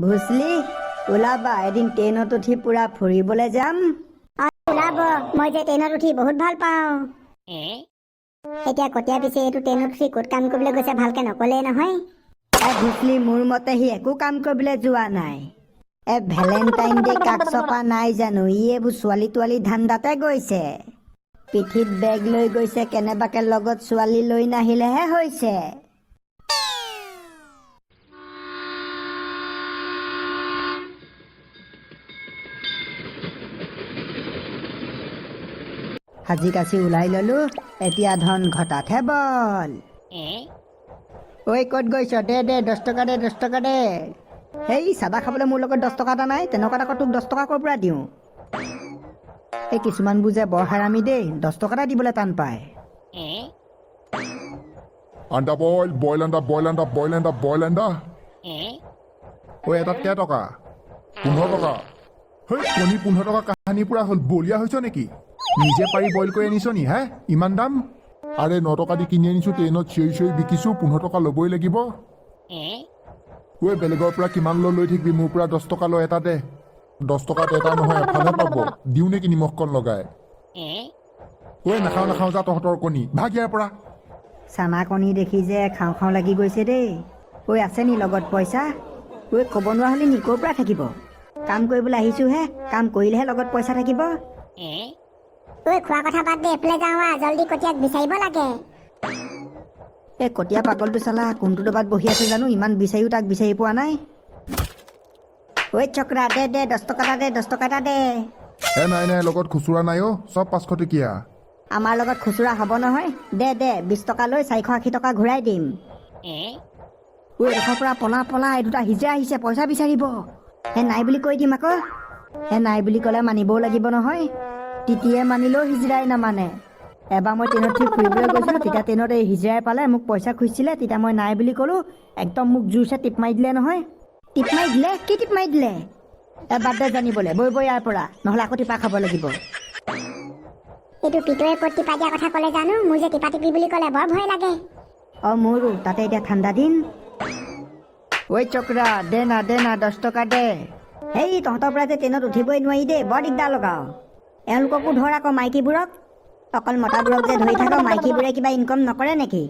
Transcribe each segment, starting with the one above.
ভুচলি ওলাবা এদিন ট্ৰেইনত উঠি পুৰা ফুৰিবলৈ যাম। ওলাব, মই যে ট্ৰেইনত উঠি বহুত ভাল পাওঁ। এতিয়া কটীয়া পিছে এইটো ট্ৰেইনত উঠি ক'ত কাম কৰিবলৈ গৈছে ভালকে নকলেই নহয়। ভুচলি মোৰ মতে সি একো কাম কৰিবলৈ যোৱা নাই। ভেলেণ্টাইন ডে কাক চপা নাই জানো, ই এইবোৰ ছোৱালী তোৱালী ধান্দাতে গৈছে। পিঠিত বেগ লৈ গৈছে, কেনেবাকে লগত ছোৱালী লৈ নাহিলেহে হৈছে। সাজি কাচি ওলাই ললো, এতিয়া ধন ঘটাতহে বল। ঐ ক'ত গৈছ? দে 10 টকা দে 10 টকা দে। সেই চাদা খাবলৈ মোৰ লগত 10 টকা এটা নাই, তেনেকুৱাত আকৌ তোক 10 টকা ক'ৰ পৰা দিওঁ? এই কিছুমানবোৰ যে বৰ হাৰামি দেই, 10 টকা এটা দিবলৈ টান পায়। আন্দা বইল আন্দা। ঐ এটাত কেই টকা? 15 টকা। হেই কণী 15 টকা কাহানি পুৰা হ'ল, বলিয়া হৈছ নেকি? নিজে পাৰি বইল কৰি আনিছ নি? হে ইমান দাম? আৰে 9 টকা দি কিনি আনিছো, ট্ৰেইনত চিঞৰি বিকিছো, 15 টকা ল'বই লাগিব। ঐ বেলেগৰ পৰা কিমান লৈ থাকিবি, মোৰ পৰা 10 টকা লৈ এটা দে। 10 টকাত এটা নহয় এফালে পাব, দিওঁ নেকি নিমখকণ লগাই? ঐ নাখাওঁ যা তহঁতৰ কণী, ভাগ ইয়াৰ পৰা। চানা কণী দেখি যে খাওঁ খাওঁ লাগি গৈছে দেই। ঐ আছে নি লগত পইচা? ঐ ক'ব নোৱাৰা হ'লি নি, ক'ৰ পৰা থাকিব? কাম কৰিবলৈ আহিছোহে, কাম কৰিলেহে লগত পইচা থাকিব। খোৱা কথা বাদ দে, এইফালে যাওঁ জলদি কটীয়াক বিচাৰিব লাগে। এই কটীয়া পাগলটো চালা কোনটো দবাত বহি আছে জানো, ইমান বিচাৰিও তাক বিচাৰি পোৱা নাই। ঐ চক্ৰা দে 10 টকা এটা দে, 10 টকা এটা দে। নাই লগত খুচুৰা নাই অ', চব 500 টকীয়া। আমাৰ লগত খুচুৰা হ'ব নহয়, দে 20 টকা লৈ 480 টকা ঘূৰাই দিম। ঐ এডোখৰ পৰা পলা, এই দুটা হিজৰা আহিছে, পইচা বিচাৰিব। নাই বুলি কৈ দিম আকৌ। নাই বুলি ক'লে মানিবও লাগিব নহয়, তিতিয়ে মানিলেও হিজৰাই নামানে। এবাৰ মই ট্ৰেইনত উঠি ফুৰিবলৈ গৈছিলোঁ, তেতিয়া ট্ৰেইনত এই হিজৰাই পালে, মোক পইচা খুজিছিলে, তেতিয়া মই নাই বুলি ক'লোঁ, একদম মোক জোৰছে টিপ মাৰি দিলে নহয়। টিপ মাৰি দিলে? কি টিপ মাৰি দিলে? বাদ দে জানিবলৈ, বৈ ইয়াৰ পৰা, নহ'লে আকৌ টিপা খাব লাগিব। এইটো পিতৰে ক'ত টিপা দিয়া কথা ক'লে জানো, মোৰ যে টিপা টিপি বুলি ক'লে বৰ ভয় লাগে। মোৰো, তাতে এতিয়া ঠাণ্ডা দিন। ঐ চক্ৰা দে না 10 টকা দে। সেই তহঁতৰ পৰা যে ট্ৰেইনত উঠিবই নোৱাৰি দেই, বৰ দিগদাৰ লগাও। এওঁলোককো ধৰ আকৌ মাইকীবোৰক, অকল মতাবোৰক যে ধৰি থাক, মাইকীবোৰে কিবা ইনকম নকৰে নেকি?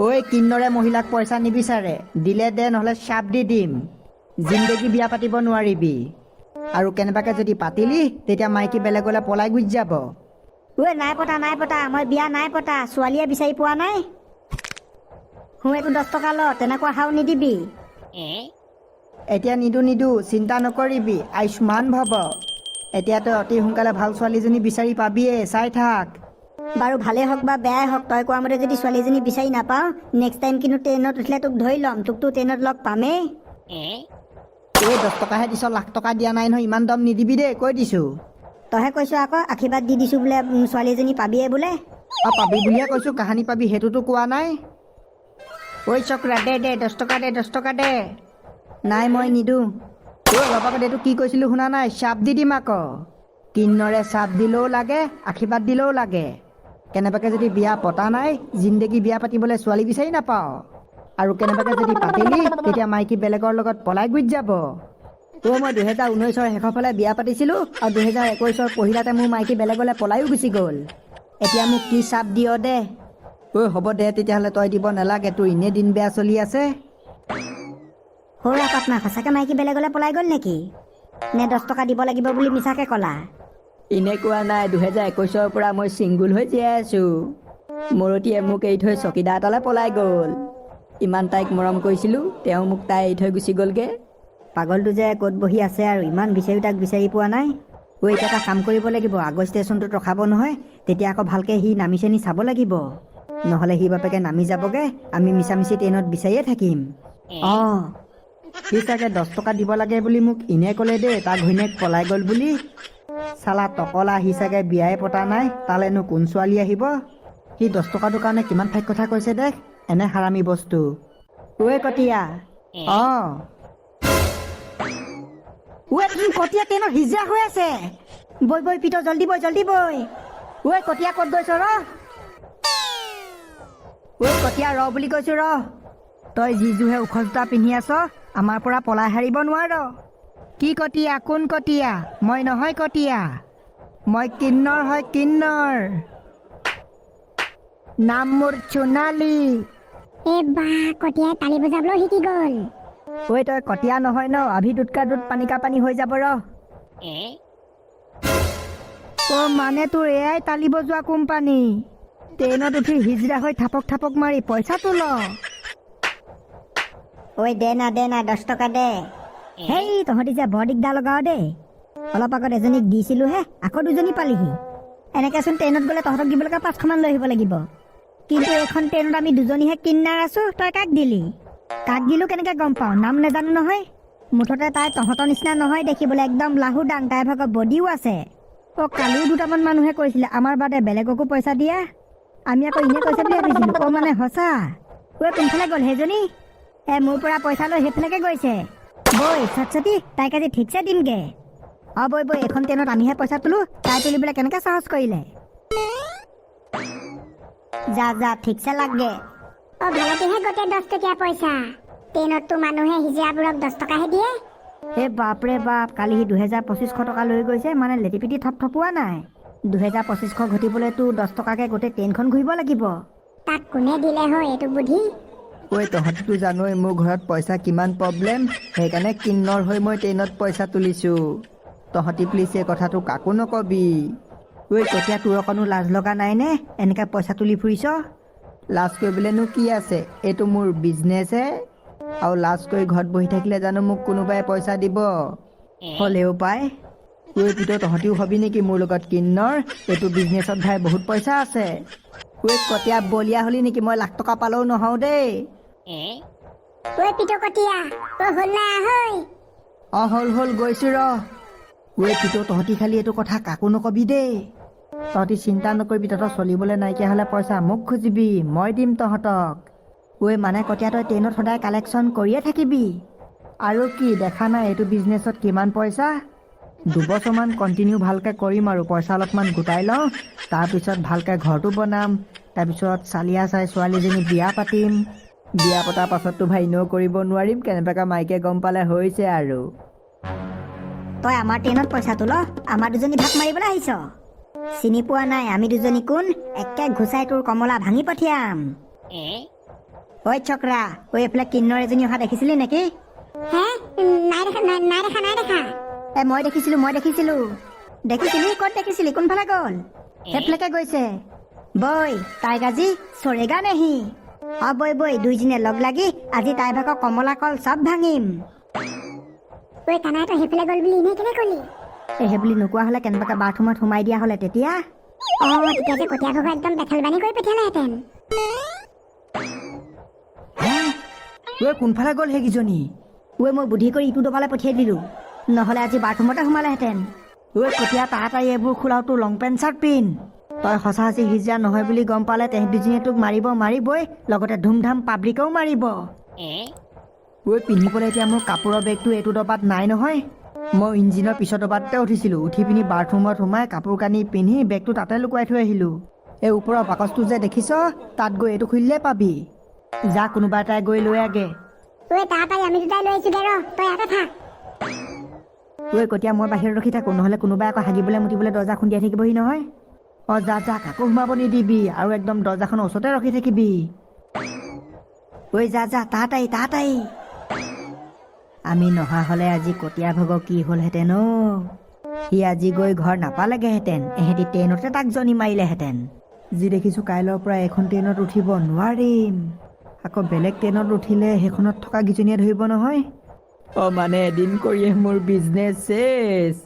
ঐ কিন্নৰে মহিলাক পইচা নিবিচাৰে, দিলে দে নহ'লে চাপ দি দিম। জিন্দেগী বিয়া পাতিব নোৱাৰিবি, আৰু কেনেবাকে যদি পাতিলি তেতিয়া মাইকী বেলেগলৈ পলাই গুচি যাব। নাই পতা, মই বিয়া নাই পতা, ছোৱালীয়ে বিচাৰি পোৱা নাই। একো 10 টকা ল, তেনেকুৱা হাও নিদিবি। এতিয়া নিদো, চিন্তা নকৰিবি, আয়ুষ্মান ভৱ। এতিয়া তই অতি সোনকালে ভাল ছোৱালীজনী বিচাৰি পাবিয়ে, চাই থাক। বাৰু ভালেই হওক বা বেয়াই হওক, তই কোৱা মতে যদি ছোৱালীজনী বিচাৰি নাপাওঁ, নেক্সট টাইম কিন্তু ট্ৰেইনত উঠিলে তোক ধৰি ল'ম, তোকতো ট্ৰেইনত লগ পামেই। 10 টকাহে দিছ, লাখ টকা দিয়া নাই নহয়, ইমান দাম নিদিবি দেই, কৈ দিছো। তইহে কৈছ আকৌ, আশীৰ্বাদ দি দিছো বোলে ছোৱালীজনী পাবিয়ে বোলে। পাবি বুলিয়ে কৈছো, কাহানি পাবি সেইটোতো কোৱা নাই। ঐ চক্ৰা দে 10 টকা দে, 10 টকা দে। নাই মই নিদো। অলপ আগত এইটো কি কৈছিলো শুনা নাই? চাপ দি দিম আকৌ। কিন্নৰে চাপ দিলেও লাগে, আশীৰ্বাদ দিলেও লাগে। কেনেবাকে যদি বিয়া পতা নাই, জিন্দেগী বিয়া পাতিবলৈ ছোৱালী বিচাৰি নাপাওঁ, আৰু কেনেবাকে যদি পাতিলি তেতিয়া মাইকী বেলেগৰ লগত পলাই গুচি যাব। মই 2019ৰ শেষৰ ফালে বিয়া পাতিছিলো, আৰু 2021ৰ পহিলাতে মোৰ মাইকী বেলেগলৈ পলাইও গুচি গ'ল। এতিয়া মোক কি চাপ দিয় দে। হ'ব দে তেতিয়াহ'লে, তই দিব নালাগে, তোৰ এনেই দিন বেয়া চলি আছে। সৌৰা পাটনা সঁচাকে মাইকী বেলেগলৈ পলাই গ'ল নেকি? নে 10 টকা দিব লাগিব বুলি মিছাকে ক'লা? এনে কোৱা নাই, 2021ৰ পৰা মই চিংগুল হৈ জীয়াই আছো। মৰতীয়ে মোক এৰি থৈ চকীদাৰ এটালৈ পলাই গ'ল। ইমান তাইক মৰম কৰিছিলো, তেওঁ মোক তাই এৰি থৈ গুচি গ'লগে। পাগলটো যে ক'ত বহি আছে আৰু ইমান বিচাৰি তাক বিচাৰি পোৱা নাই। এতিয়া এটা কাম কৰিব লাগিব, আগৰ ষ্টেচনটোত ৰখাব নহয়, তেতিয়া আকৌ ভালকে সি নামি চেনি চাব লাগিব, নহ'লে সি বাপেকে নামি যাবগে, আমি মিছামিছি ট্ৰেইনত বিচাৰিয়ে থাকিম। সি চাগে 10 টকা দিব লাগে বুলি মোক ইনে ক'লে দেই, তাৰ ঘৈণীয়েক পলাই গ'ল বুলি। চালা টকলা, সি চাগে বিয়াই পতা নাই, তালেনো কোন ছোৱালী আহিব? সি 10 টকাটোৰ কাৰণে কিমান ঠাইত কথা কৈছে দেখ, এনে হাৰামি বস্তু। কটীয়া কটীয়া ট্ৰেইনত হিজৰা হৈ আছে। বৈ পিত, জল্দি বৈ। কটীয়া ক'ত গৈছ ৰ? কটীয়া ৰ বুলি কৈছো ৰ। তই যিযোৰহে ওখ জোতা পিন্ধি আছ, আমাৰ পৰা পলাই হাৰিব নোৱাৰ। কি কটীয়া, কোন কটীয়া? মই নহয় কটীয়া, মই কিন্নৰ হয় কিন্নৰ। নাম মোৰ চোনালী। এ বা কটীয়াই তালি বজাবলৈও শিকি গ'ল। ঐ তই কটীয়া নহয় ন, আভি দুধ কা দুধ পানী কা পানী হৈ যাব ৰ। মানে তোৰ এয়াই তালি বজোৱা কোম্পানী? ট্ৰেইনত উঠি হিজৰা হৈ থাপক থাপক মাৰি পইচাটো ল। ঐ দে না 10 টকা দে। হেই তহঁতি যে বৰ দিগদাৰ লগাও দেই। অলপ আগত এজনীক দিছিলোহে, আকৌ দুজনী পালিহি। এনেকেচোন ট্ৰেইনত গ'লে তহঁতক দিবলৈকে 500মান লৈ আহিব লাগিব। কিন্তু এইখন ট্ৰেইনত আমি দুজনীহে কিন্নাৰ আছো, তই কাক দিলি? কাক দিলো কেনেকে গম পাওঁ? নাম নেজানো নহয়। মুঠতে তাই তহঁতৰ নিচিনা নহয় দেখিবলৈ, একদম লাহু ডাং। তাইৰ ভাগৰ বডিও আছে। কালিও দুটামান মানুহে কৈছিলে আমাৰ বাদে বেলেগকো পইচা দিয়া। আমি আকৌ ইনে কৈছে বুলি ভাবিছিলো। মানে সঁচা? কোনফালে গ'ল সেইজনী? মোৰ পৰা পইচা লৈ সেইফালেকে গৈছে। বৈ সৰস্বতী, তাইক আজি ঠিকছে দিমগে। বৈ এইখন ট্ৰেইনত আমিহে পইচা তোলো, তাই তুলিবলৈ কেনেকে সাহস কৰিলে? যা ঠিকছে লাগে। ভালকেহে গোটেই 10 টকীয়া পইচা। ট্ৰেইনততো মানুহে হিজিৰাবোৰক 10 টকাহে দিয়ে। বাপৰে বাপ, কালি সি 2000-2500 টকা লৈ গৈছে, মানে লেটিপিটি থপথপোৱা নাই। 2000-2500 ঘটিবলৈতো 10 টকাকে গোটেই ট্ৰেইনখন ঘূৰিব লাগিব। তাক কোনে দিলে হয় এইটো বুদ্ধি? তহঁতিতো জানই মোৰ ঘৰত পইচা কিমান প্ৰব্লেম, সেইকাৰণে কিন্নৰ হৈ মই ট্ৰেইনত পইচা তুলিছো। তহঁতি প্লিজ এই কথাটো কাকো নকবি। কটীয়া, তোৰ অকণো লাজ লগা নাইনে এনেকে পইচা তুলি ফুৰিছ? লাজ কৰিবলৈনো কি আছে, এইটো মোৰ বিজনেছহে। আৰু লাজ কৰি ঘৰত বহি থাকিলে জানো মোক কোনোবাই পইচা দিব? হ'লেও পাই। তহঁতিও হবি নেকি মোৰ লগত কিন্নৰ? এইটো বিজনেছত ভাই বহুত পইচা আছে। কটীয়া বলিয়া হলি নেকি? মই লাখ টকা পালেও নহওঁ দেই। পিটো কটীয়া, হ'ল না আহৈ? হ'ল গৈছো ৰ। তহঁতি খালি এইটো কথা কাকো নকবি দেই। তহঁতি চিন্তা নকৰিবি, তহঁতৰ চলিবলৈ নাইকিয়া হ'লে পইচা মোক খুজিবি, মই দিম তহঁতক। মানে কটীয়া তই ট্ৰেইনত সদায় কালেকশ্যন কৰিয়ে থাকিবি। আৰু কি দেখা নাই এইটো বিজনেছত কিমান পইচা? 2 বছৰমান কণ্টিনিউ ভালকৈ কৰিম আৰু পইচা অলপমান গোটাই লওঁ। তাৰপিছত ভালকৈ ঘৰটো বনাম। তাৰপিছত চালিয়া চাই ছোৱালীজনী বিয়া পাতিম। বিয়া পতাৰ পাছততো ভাই এনেও কৰিব নোৱাৰিম, কেনেবাকৈ মাইকে গম পালে হৈছে আৰু। তই আমাৰ ট্ৰেইনত পইচা তোল, আমাৰ দুজনী ভাগ মাৰিবলৈ আহিছ? চিনি পোৱা নাই আমি দুজনী কোন? একে ঘুচাই তোৰ কমলা ভাঙি পঠিয়াম। চক্ৰা, এইফালে কিন্নৰ এজনী অহা দেখিছিলি নেকি? নাই দেখা। মই দেখিছিলো। দেখিছিলি? ক'ত দেখিছিলি? কোনফালে গ'ল? সেইফালেকে গৈছে। বৈ তাইক আজি চৰেগা নেহি। বৈ দুইজনীয়ে লগ লাগি আজি তাইৰ ভাগৰ কমলা কল চব ভাঙিম। কানাই তই সেইফালে গ'ল বুলি এনেই কেলে ক'লি? সেইবুলি নোকোৱা হ'লে কেনেবাকৈ বাথৰুমত সোমাই দিয়া হ'লে তেতিয়া? তেতিয়া যে কটীয়া ভাগৰ একদম বেঠাল বানি কৰি পঠিয়ালেহেঁতেন। কোনফালে গ'ল সেইকেইজনী? মই বুদ্ধি কৰি ইটো দবালে পঠিয়াই দিলো, নহ'লে আজি বাথৰুমতে সোমালেহেঁতেন। কটীয়া তাড়াতাড়ি এইবোৰ খোলাও, তোৰ লং পেণ্ট চাৰ্ট পিন্ধ। তই সঁচা সঁচি হিজিৰা নহয় বুলি গম পালে তেহেঁত দুজনীয়ে তোক মাৰিবই, লগতে ধুমধাম পাব্লিকেও মাৰিব। পিন্ধিবলৈ এতিয়া মোৰ কাপোৰৰ বেগটো এইটো ডবাত নাই নহয়। মই ইঞ্জিনৰ পিছৰ ডবাতে উঠিছিলোঁ, উঠি পিনি বাথৰুমত সোমাই কাপোৰ কানি পিন্ধি বেগটো তাতে লুকুৱাই থৈ আহিলোঁ। এই ওপৰৰ বাকচটো যে দেখিছ, তাত গৈ এইটো খুলিলে পাবি। যা কোনোবা এটাই গৈ লৈ আগে। তাড়াতাড়ি আমি দুটাই লৈ আহিছো দে, তই ইয়াতে থাক। কটীয়া, মই বাহিৰত ৰখি থাকোঁ, নহ'লে কোনোবাই আকৌ হাগিবলৈ মুতিবলৈ দৰ্জা খুন্দিয়াই থাকিবহি নহয়। যা কাকো সোমাব নিদিবি, আৰু একদম দৰ্জাখনৰ ওচৰতে ৰখি থাকিবি। যা তাড়াতাড়ি। আমি নহা হ'লে আজি কটীয়া ভাগৰ কি হ'লহেঁতেন? সি আজি গৈ ঘৰ নাপালেগেহেঁতেন, এহেঁতি ট্ৰেইনতে তাক জনি মাৰিলেহেঁতেন। যি দেখিছোঁ কাইলৈৰ পৰা এখন ট্ৰেইনত উঠিব নোৱাৰিম। আকৌ বেলেগ ট্ৰেইনত উঠিলে সেইখনত থকা কেইজনীয়ে ধৰিব নহয়। মানে এদিন কৰিয়ে মোৰ বিজনেছ চেছ।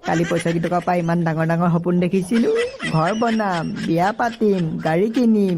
কালি পইচা কেইটকা পাই ইমান ডাঙৰ সপোন দেখিছিলোঁ, ঘৰ বনাম, বিয়া পাতিম, গাড়ী কিনিম।